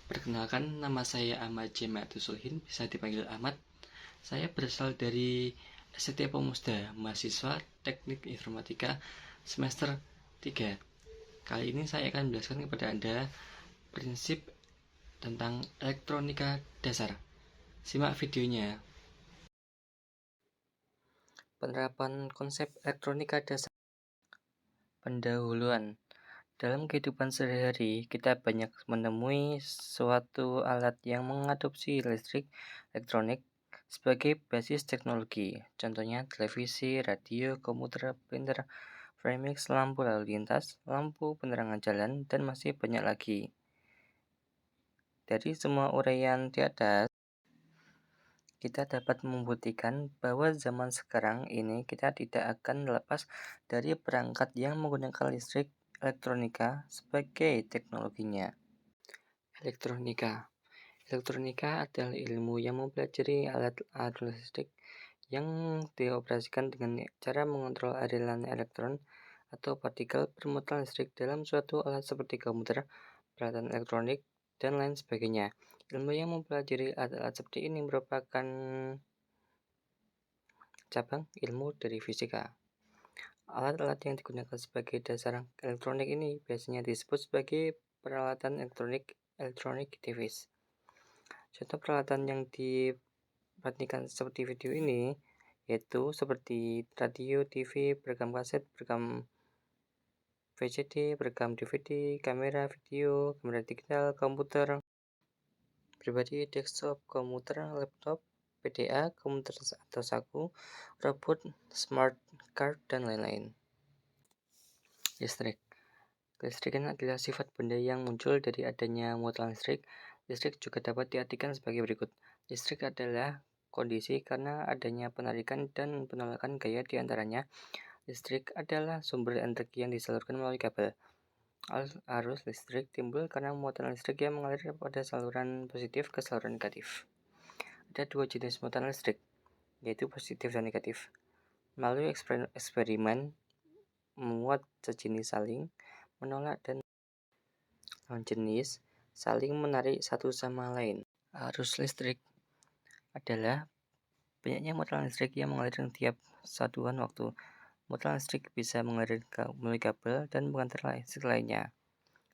Perkenalkan, nama saya Ahmad Jemaatu Sulhin, bisa dipanggil Ahmad. Saya berasal dari STT Pemusda, mahasiswa Teknik Informatika semester 3. Kali ini saya akan menjelaskan kepada Anda prinsip tentang elektronika dasar. Simak videonya. Penerapan konsep elektronika dasar. Pendahuluan. Dalam kehidupan sehari-hari, kita banyak menemui suatu alat yang mengadopsi listrik elektronik sebagai basis teknologi. Contohnya televisi, radio, komputer, printer, framing, lampu lalu lintas, lampu penerangan jalan, dan masih banyak lagi. Dari semua uraian di atas, kita dapat membuktikan bahwa zaman sekarang ini kita tidak akan lepas dari perangkat yang menggunakan listrik elektronika sebagai teknologinya. Elektronika adalah ilmu yang mempelajari alat listrik yang dioperasikan dengan cara mengontrol aliran elektron atau partikel bermuatan listrik dalam suatu alat seperti komputer, peralatan elektronik, dan lain sebagainya. Ilmu yang mempelajari alat-alat seperti ini merupakan cabang ilmu dari fisika. Alat-alat yang digunakan sebagai dasar elektronik ini biasanya disebut sebagai peralatan elektronik device. Contoh peralatan yang diperhatikan seperti video ini yaitu seperti radio, TV, perekam kaset, perekam VCD, perekam DVD, kamera video, kamera digital, komputer pribadi, desktop, komputer, laptop, PDA, komputer atau saku, robot, smart card, dan lain-lain. Listrik. Kelistrikan adalah sifat benda yang muncul dari adanya muatan listrik. Listrik juga dapat diartikan sebagai berikut. Listrik adalah kondisi karena adanya penarikan dan penolakan gaya di antaranya. Listrik adalah sumber energi yang disalurkan melalui kabel. Arus listrik timbul karena muatan listrik yang mengalir pada saluran positif ke saluran negatif. Ada dua jenis muatan listrik, yaitu positif dan negatif. Melalui eksperimen, muat sejenis saling menolak dan lawan jenis saling menarik satu sama lain. Arus listrik adalah banyaknya muatan listrik yang mengalir tiap satuan waktu. Muatan listrik bisa mengalir melalui kabel dan pengantar listrik lainnya.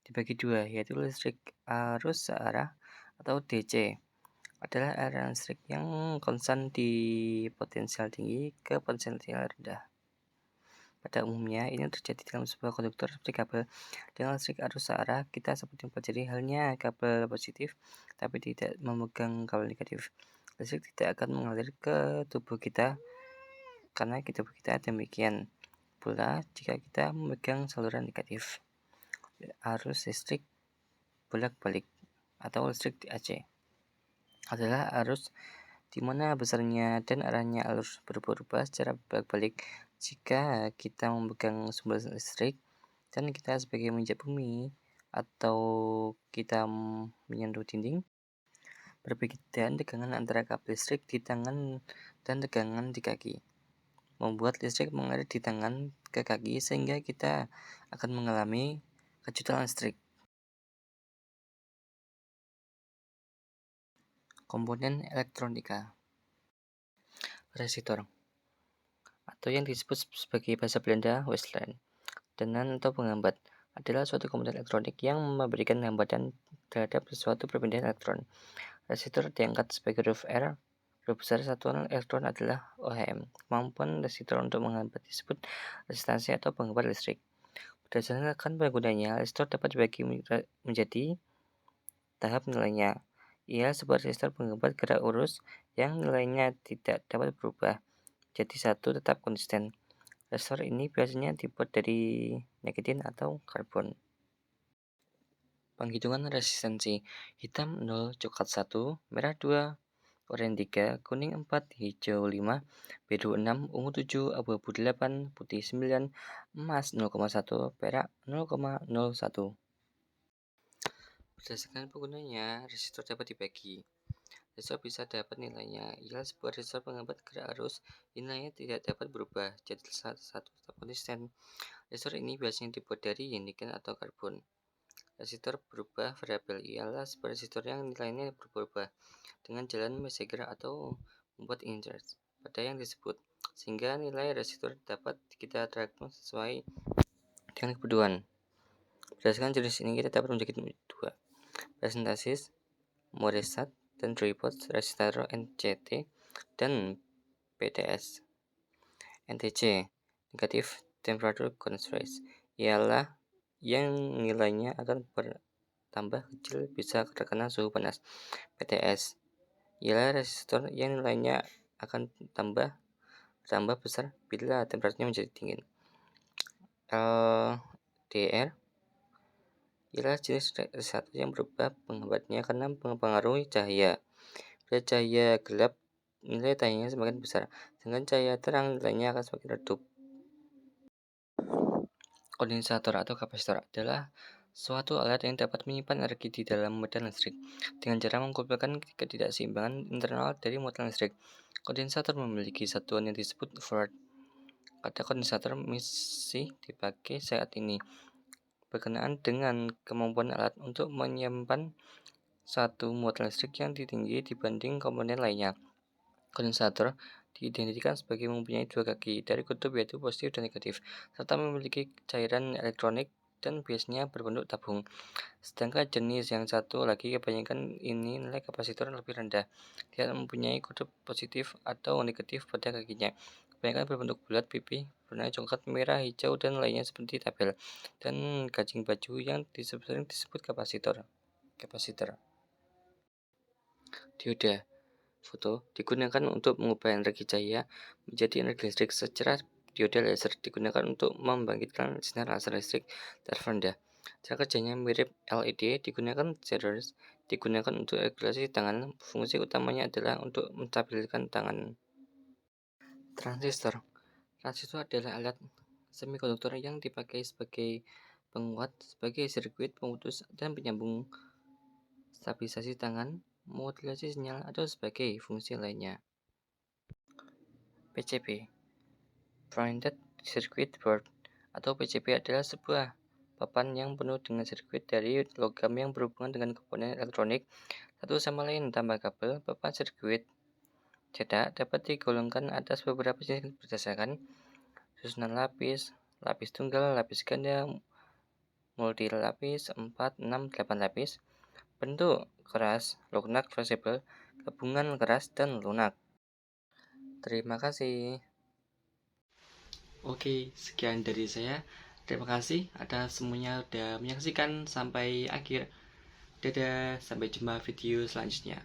Dibagi dua, yaitu listrik arus searah atau DC. Adalah aliran listrik yang konstan di potensial tinggi ke potensial rendah. Pada umumnya, ini terjadi dalam sebuah konduktor seperti kabel. Dengan listrik arus searah, kita seperti mempelajari halnya kabel positif, tapi tidak memegang kabel negatif. Listrik tidak akan mengalir ke tubuh kita, karena tubuh kita demikian pula jika kita memegang saluran negatif. Arus listrik bolak-balik atau listrik DC adalah arus di mana besarnya dan arahnya arus berubah-ubah secara bolak-balik. Jika kita memegang sumber listrik dan kita sebagai menginjak bumi atau kita menyentuh dinding, perbedaan tegangan antara kabel listrik di tangan dan tegangan di kaki membuat listrik mengalir di tangan ke kaki sehingga kita akan mengalami kejutan listrik. Komponen elektronika. Resistor atau yang disebut sebagai bahasa Belanda Westland, tenan atau penghambat adalah suatu komponen elektronik yang memberikan hambatan terhadap suatu perpindahan elektron. Resistor diangkat sebagai huruf R. Huruf besar satuan elektron adalah ohm. Kemampuan resistor untuk menghambat disebut resistansi atau penghambat listrik. Berdasarkan penggunanya, resistor dapat dibagi menjadi tahap nilainya. Ia sebuah resistor penghambat gerak lurus yang nilainya tidak dapat berubah. Jadi satu tetap konsisten. Resistor ini biasanya dibuat dari nikotin atau karbon. Penghitungan resistansi: hitam 0, coklat 1, merah 2, oranye 3, kuning 4, hijau 5, biru 6, ungu 7, abu-abu 8, putih 9, emas 0,1, perak 0,01. Berdasarkan penggunanya, resistor dapat dibagi. Resistor bisa dapat nilainya ialah sebuah resistor penghambat gerak arus, nilainya tidak dapat berubah, jadi satu tetap konsisten. Resistor ini biasanya dibuat dari nikel atau karbon. Resistor berubah variabel ialah sebuah resistor yang nilainya berubah-ubah dengan jalan Meiseger atau membuat inverse pada yang disebut, sehingga nilai resistor dapat kita terapkan sesuai dengan kebutuhan. Berdasarkan jenis ini kita dapat menjadi dua presentasis Moresat dan Tripod resistor NCT dan PTS. NTC negatif temperature constraint ialah yang nilainya akan bertambah kecil bisa terkena suhu panas. PTS ialah resistor yang nilainya akan tambah besar bila temperaturnya menjadi dingin. LDR ialah jenis resistor yang berubah penghambatnya karena mempengaruhi cahaya. Bila cahaya gelap, nilai cahayanya semakin besar, sedangkan cahaya terang nilainya akan semakin redup. Kondensator atau kapasitor adalah suatu alat yang dapat menyimpan energi di dalam medan listrik dengan cara mengumpulkan ketidakseimbangan internal dari muatan listrik. Kondensator memiliki satuan yang disebut volt. Kata kondensator masih dipakai saat ini berkenaan dengan kemampuan alat untuk menyimpan satu muatan listrik yang tinggi dibanding komponen lainnya. Kondensator diidentikan sebagai mempunyai dua kaki dari kutub yaitu positif dan negatif, serta memiliki cairan elektronik dan biasanya berbentuk tabung. Sedangkan jenis yang satu lagi kebanyakan ini nilai kapasitor lebih rendah, tidak mempunyai kutub positif atau negatif pada kakinya. Kebanyakan berbentuk bulat, pipih, warna coklat, merah, hijau, dan lainnya seperti tabel dan kancing baju yang disebut kapasitor. Dioda foto digunakan untuk mengubah energi cahaya menjadi energi listrik secara dioda laser digunakan untuk membangkitkan sinar laser listrik taraf rendah. Cara kerjanya mirip LED, digunakan untuk regulasi tangan. Fungsi utamanya adalah untuk menstabilkan tangan. Transistor adalah alat semikonduktor yang dipakai sebagai penguat, sebagai sirkuit pemutus dan penyambung, stabilisasi tangan, modulasi sinyal, atau sebagai fungsi lainnya. PCB Printed Circuit Board atau PCB adalah sebuah papan yang penuh dengan sirkuit dari logam yang berhubungan dengan komponen elektronik satu sama lain tambah kabel. Papan sirkuit cetak dapat digolongkan atas beberapa jenis berdasarkan susunan lapis tunggal, lapis ganda, multi lapis, 4, 6, 8 lapis, bentuk keras, lunak, fleksibel, gabungan keras, dan lunak. Terima kasih. Oke, sekian dari saya. Terima kasih atas semuanya sudah menyaksikan sampai akhir. Dadah, sampai jumpa video selanjutnya.